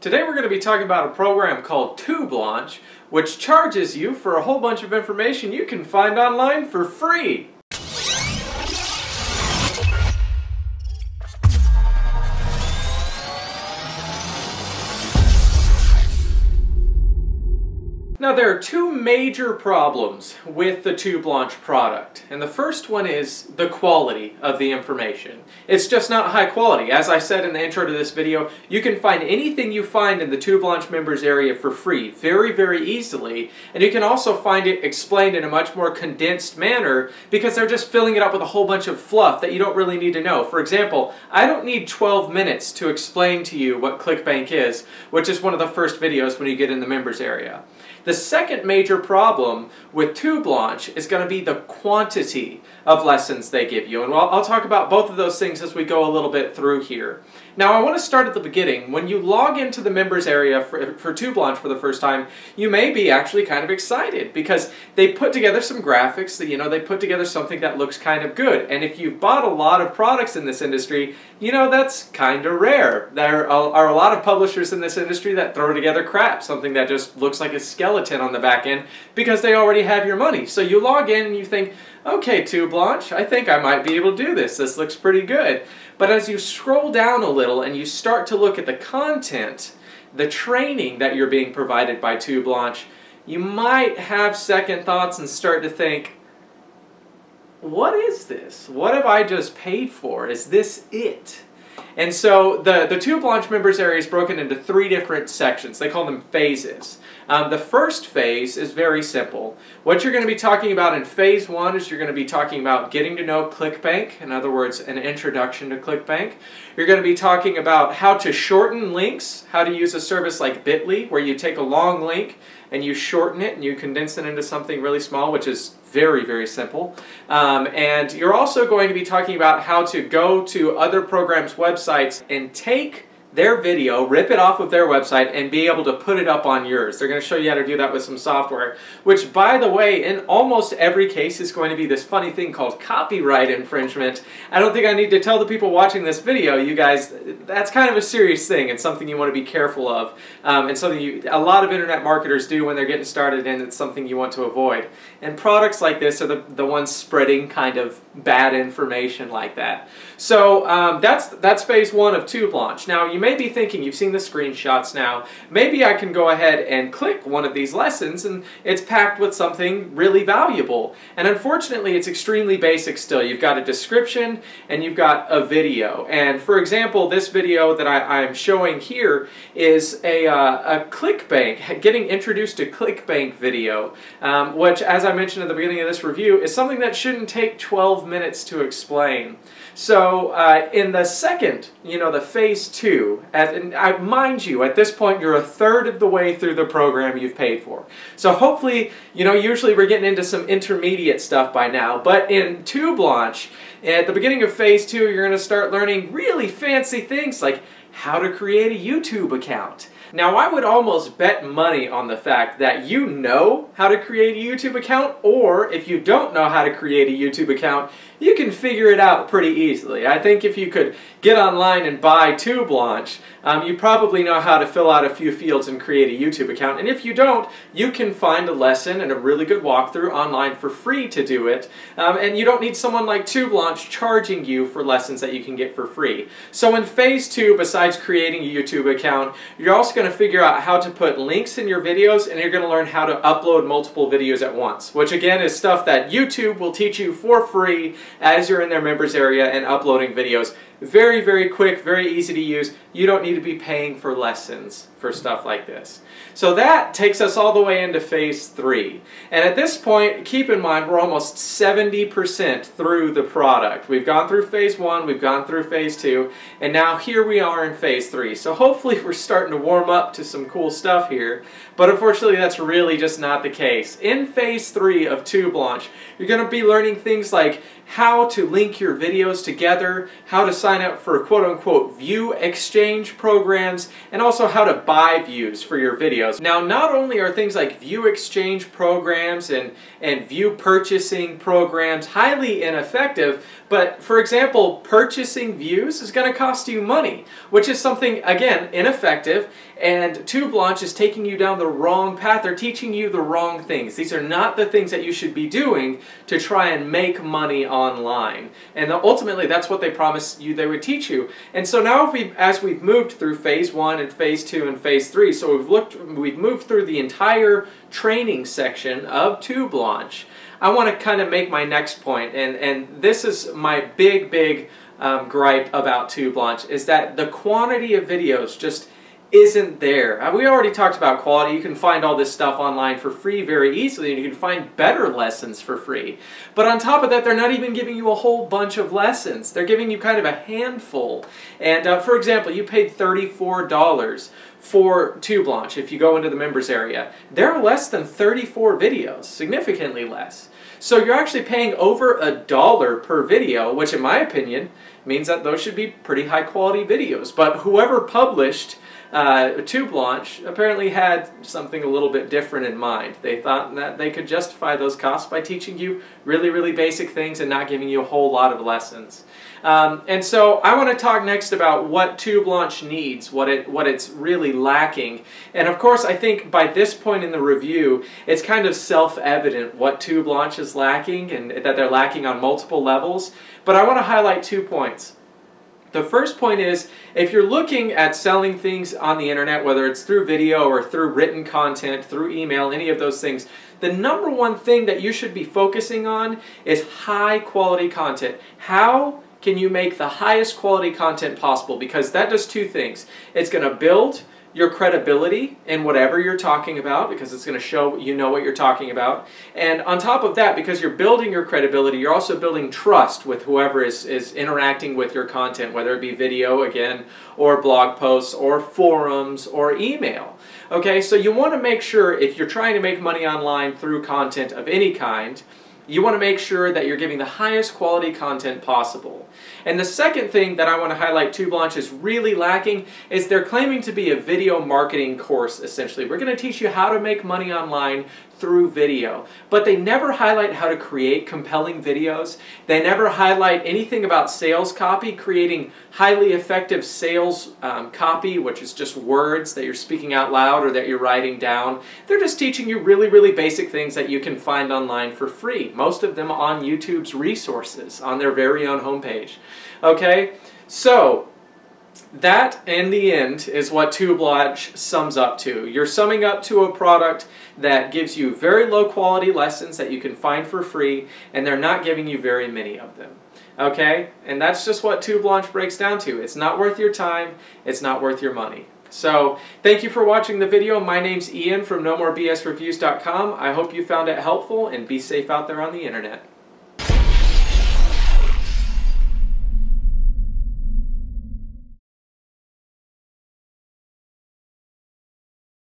Today we're going to be talking about a program called TubeLaunch, which charges you for a whole bunch of information you can find online for free. Now there are two major problems with the TubeLaunch product, and the first one is the quality of the information. It's just not high quality. As I said in the intro to this video, you can find anything you find in the TubeLaunch members area for free very, very easily, and you can also find it explained in a much more condensed manner because they're just filling it up with a whole bunch of fluff that you don't really need to know. For example, I don't need 12 minutes to explain to you what ClickBank is, which is one of the first videos when you get in the members area. The second major problem with TubeLaunch is going to be the quantity of lessons they give you. And I'll talk about both of those things as we go a little bit through here. Now I want to start at the beginning. When you log into the members area for TubeLaunch for the first time, you may be actually kind of excited because they put together some graphics that, they put together something that looks kind of good. And if you've bought a lot of products in this industry, that's kind of rare. There are a lot of publishers in this industry that throw together crap, something that just looks like a skeleton on the back end because they already have your money. So you log in and you think, okay, TubeLaunch, I think I might be able to do this. This looks pretty good. But as you scroll down a little and you start to look at the content, the training that you're being provided by TubeLaunch, you might have second thoughts and start to think, what is this? What have I just paid for? Is this it? And so the TubeLaunch members area is broken into three different sections. They call them phases. The first phase is very simple. What you're going to be talking about in phase one is you're going to be talking about getting to know ClickBank, in other words, an introduction to ClickBank. You're going to be talking about how to shorten links, how to use a service like Bitly, where you take a long link and you shorten it and you condense it into something really small, which is very, very simple. And you're also going to be talking about how to go to other programs' websites and take their video, rip it off of their website, and be able to put it up on yours. They're going to show you how to do that with some software, which, by the way, in almost every case is going to be this funny thing called copyright infringement. I don't think I need to tell the people watching this video, you guys, that's kind of a serious thing and something you want to be careful of, and something a lot of internet marketers do when they're getting started, and it's something you want to avoid. And products like this are the ones spreading kind of bad information like that. So that's phase one of TubeLaunch. Now, you may be thinking, you've seen the screenshots now, maybe I can go ahead and click one of these lessons and it's packed with something really valuable. And unfortunately, it's extremely basic still. You've got a description and you've got a video. And for example, this video that I'm showing here is a ClickBank, getting introduced to ClickBank video, which, as I mentioned at the beginning of this review, is something that shouldn't take 12 minutes to explain. So in the second, the phase two, and mind you, at this point you're a third of the way through the program you've paid for. So hopefully, usually we're getting into some intermediate stuff by now, but in TubeLaunch, at the beginning of phase two, you're going to start learning really fancy things like how to create a YouTube account. Now, I would almost bet money on the fact that you know how to create a YouTube account, or if you don't know how to create a YouTube account, you can figure it out pretty easily. I think if you could get online and buy TubeLaunch, you probably know how to fill out a few fields and create a YouTube account. And if you don't, you can find a lesson and a really good walkthrough online for free to do it. And you don't need someone like TubeLaunch charging you for lessons that you can get for free. So in phase two, besides creating a YouTube account, you're also going to figure out how to put links in your videos, and you're going to learn how to upload multiple videos at once, which again is stuff that YouTube will teach you for free as you're in their members area and uploading videos. Very, very quick, very easy to use. You don't need to be paying for lessons for stuff like this. So that takes us all the way into phase three. And at this point, keep in mind, we're almost 70% through the product. We've gone through phase one, we've gone through phase two, and now here we are in phase three. So hopefully we're starting to warm up to some cool stuff here. But unfortunately, that's really just not the case. In phase three of TubeLaunch, you're going to be learning things like how to link your videos together, how to sign up for quote-unquote view exchange programs, and also how to buy views for your videos. Now, not only are things like view exchange programs and view purchasing programs highly ineffective, But for example, purchasing views is going to cost you money, which is something, again, ineffective, and Tube Launch is taking you down the wrong path. They're teaching you the wrong things. These are not the things that you should be doing to try and make money online. And ultimately, that's what they promised you they would teach you. And so now as we've moved through phase 1 and phase 2 and phase 3, so we've moved through the entire training section of Tube Launch, I want to kind of make my next point, and this is my big gripe about Tube Launch, is that the quantity of videos just isn't there. We already talked about quality. You can find all this stuff online for free very easily, and you can find better lessons for free. But on top of that, they're not even giving you a whole bunch of lessons. They're giving you kind of a handful. And for example, you paid $34 for Tube Launch if you go into the members area. There are less than 34 videos, significantly less. So you're actually paying over $1 per video, which in my opinion means that those should be pretty high quality videos. But whoever published Tube Launch apparently had something a little bit different in mind. They thought that they could justify those costs by teaching you really basic things and not giving you a whole lot of lessons. And so I want to talk next about what Tube Launch needs, what it's really lacking. And of course, I think by this point in the review, it's kind of self-evident what Tube Launch is lacking and that they're lacking on multiple levels. But I want to highlight 2 points. The first point is, if you're looking at selling things on the internet, whether it's through video or through written content, through email, any of those things, the number one thing that you should be focusing on is high quality content. How can you make the highest quality content possible? Because that does 2 things. It's going to build your credibility in whatever you're talking about, because it's going to show you know what you're talking about. And on top of that, because you're building your credibility, you're also building trust with whoever is interacting with your content, whether it be video, again, or blog posts, or forums, or email. Okay, so you want to make sure, if you're trying to make money online through content of any kind, you want to make sure that you're giving the highest quality content possible. And the second thing that I want to highlight Tube Launch is really lacking is they're claiming to be a video marketing course, essentially. We're going to teach you how to make money online through video. But they never highlight how to create compelling videos. They never highlight anything about sales copy, creating highly effective sales copy, which is just words that you're speaking out loud or that you're writing down. They're just teaching you really basic things that you can find online for free. Most of them on YouTube's resources, on their very own homepage. Okay, so that, in the end, is what Tube Launch sums up to. You're summing up to a product that gives you very low quality lessons that you can find for free, and they're not giving you very many of them. Okay? And that's just what Tube Launch breaks down to. It's not worth your time, it's not worth your money. So, thank you for watching the video. My name's Ian from NoMoreBSReviews.com. I hope you found it helpful, and be safe out there on the internet.